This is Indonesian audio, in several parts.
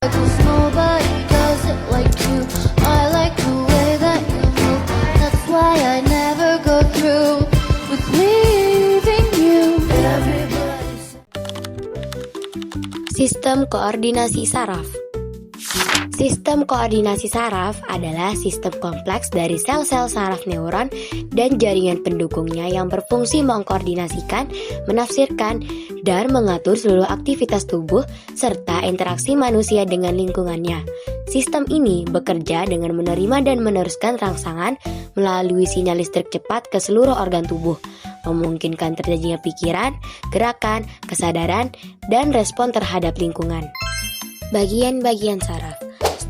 'Cause nobody does it like you. I like the way that you move. That's why I never go through with leaving you. Everybody Sistem koordinasi saraf. Sistem koordinasi saraf adalah sistem kompleks dari sel-sel saraf neuron dan jaringan pendukungnya yang berfungsi mengkoordinasikan, menafsirkan, dan mengatur seluruh aktivitas tubuh serta interaksi manusia dengan lingkungannya. Sistem ini bekerja dengan menerima dan meneruskan rangsangan melalui sinyal listrik cepat ke seluruh organ tubuh, memungkinkan terjadinya pikiran, gerakan, kesadaran, dan respon terhadap lingkungan. Bagian-bagian saraf.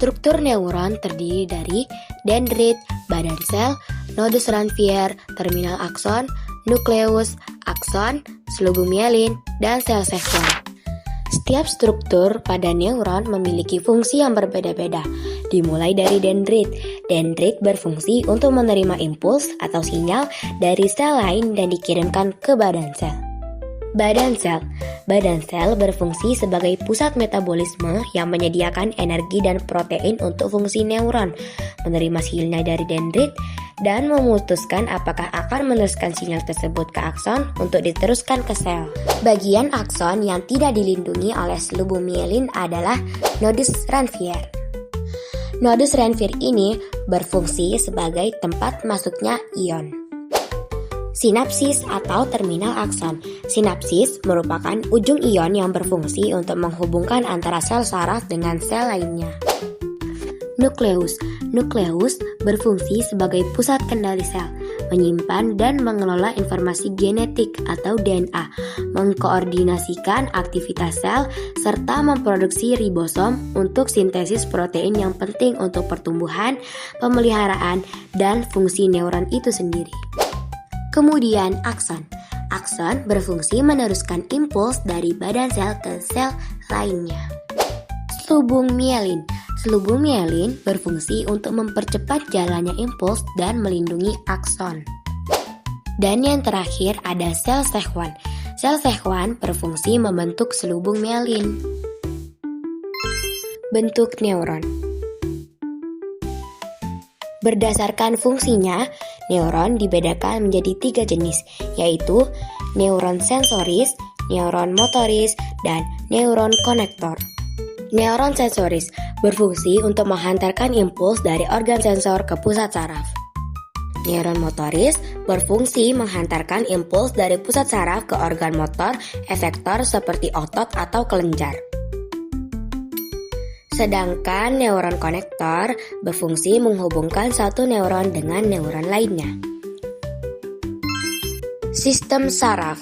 Struktur neuron terdiri dari dendrit, badan sel, nodus Ranvier, terminal akson, nukleus, akson, selubung mielin, dan sel Schwann. Setiap struktur pada neuron memiliki fungsi yang berbeda-beda. Dimulai dari dendrit. Dendrit berfungsi untuk menerima impuls atau sinyal dari sel lain dan dikirimkan ke badan sel. Badan sel. Badan sel berfungsi sebagai pusat metabolisme yang menyediakan energi dan protein untuk fungsi neuron, menerima sinyal dari dendrit, dan memutuskan apakah akan meneruskan sinyal tersebut ke akson untuk diteruskan ke sel. Bagian akson yang tidak dilindungi oleh selubung mielin adalah nodus Ranvier. Nodus Ranvier ini berfungsi sebagai tempat masuknya ion. Sinapsis atau terminal akson. Sinapsis merupakan ujung ion yang berfungsi untuk menghubungkan antara sel saraf dengan sel lainnya. Nukleus. Nukleus berfungsi sebagai pusat kendali sel, menyimpan dan mengelola informasi genetik atau DNA, mengkoordinasikan aktivitas sel, serta memproduksi ribosom untuk sintesis protein yang penting untuk pertumbuhan, pemeliharaan, dan fungsi neuron itu sendiri. Kemudian akson. Akson berfungsi meneruskan impuls dari badan sel ke sel lainnya. Selubung mielin. Selubung mielin berfungsi untuk mempercepat jalannya impuls dan melindungi akson. Dan yang terakhir ada sel Schwann. Sel Schwann berfungsi membentuk selubung mielin. Bentuk neuron. Berdasarkan fungsinya, neuron dibedakan menjadi 3 jenis, yaitu neuron sensoris, neuron motoris, dan neuron konektor. Neuron sensoris berfungsi untuk menghantarkan impuls dari organ sensor ke pusat saraf. Neuron motoris berfungsi menghantarkan impuls dari pusat saraf ke organ motor efektor seperti otot atau kelenjar. Sedangkan neuron konektor berfungsi menghubungkan satu neuron dengan neuron lainnya. Sistem saraf.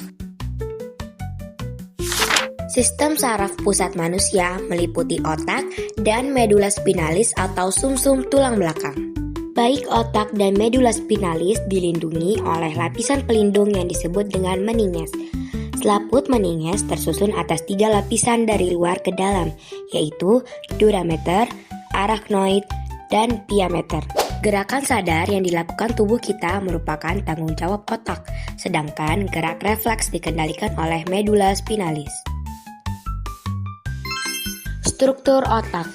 Sistem saraf pusat manusia meliputi otak dan medula spinalis atau sumsum tulang belakang. Baik otak dan medula spinalis dilindungi oleh lapisan pelindung yang disebut dengan meninges. Selaput meninges tersusun atas 3 lapisan dari luar ke dalam, yaitu durameter, arachnoid, dan piameter. Gerakan sadar yang dilakukan tubuh kita merupakan tanggung jawab otak, sedangkan gerak refleks dikendalikan oleh medula spinalis. Struktur otak.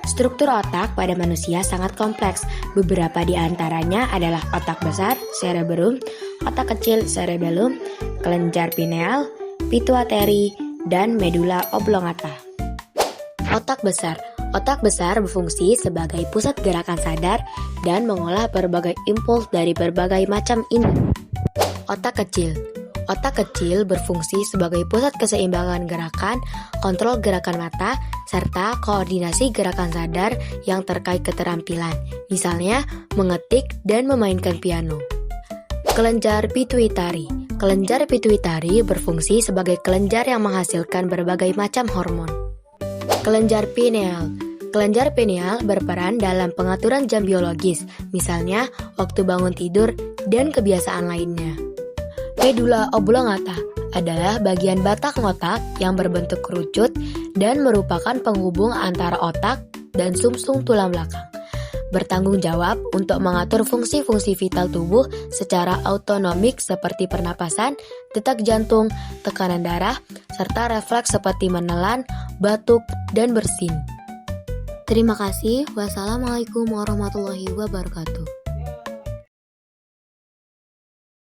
Struktur otak pada manusia sangat kompleks. Beberapa di antaranya adalah otak besar, cerebrum, otak kecil, cerebellum, kelenjar pineal, pituitary, dan medula oblongata. Otak besar. Otak besar berfungsi sebagai pusat gerakan sadar dan mengolah berbagai impuls dari berbagai macam indera. Otak kecil. Otak kecil berfungsi sebagai pusat keseimbangan gerakan, kontrol gerakan mata, serta koordinasi gerakan sadar yang terkait keterampilan, misalnya mengetik dan memainkan piano. Kelenjar pituitari. Kelenjar pituitari berfungsi sebagai kelenjar yang menghasilkan berbagai macam hormon. Kelenjar pineal. Kelenjar pineal berperan dalam pengaturan jam biologis, misalnya waktu bangun tidur dan kebiasaan lainnya. Medula oblongata adalah bagian batang otak yang berbentuk kerucut dan merupakan penghubung antara otak dan sumsum tulang belakang. bertanggung jawab untuk mengatur fungsi-fungsi vital tubuh secara autonomik seperti pernapasan, detak jantung, tekanan darah, serta refleks seperti menelan, batuk, dan bersin. Terima kasih. Wassalamualaikum warahmatullahi wabarakatuh.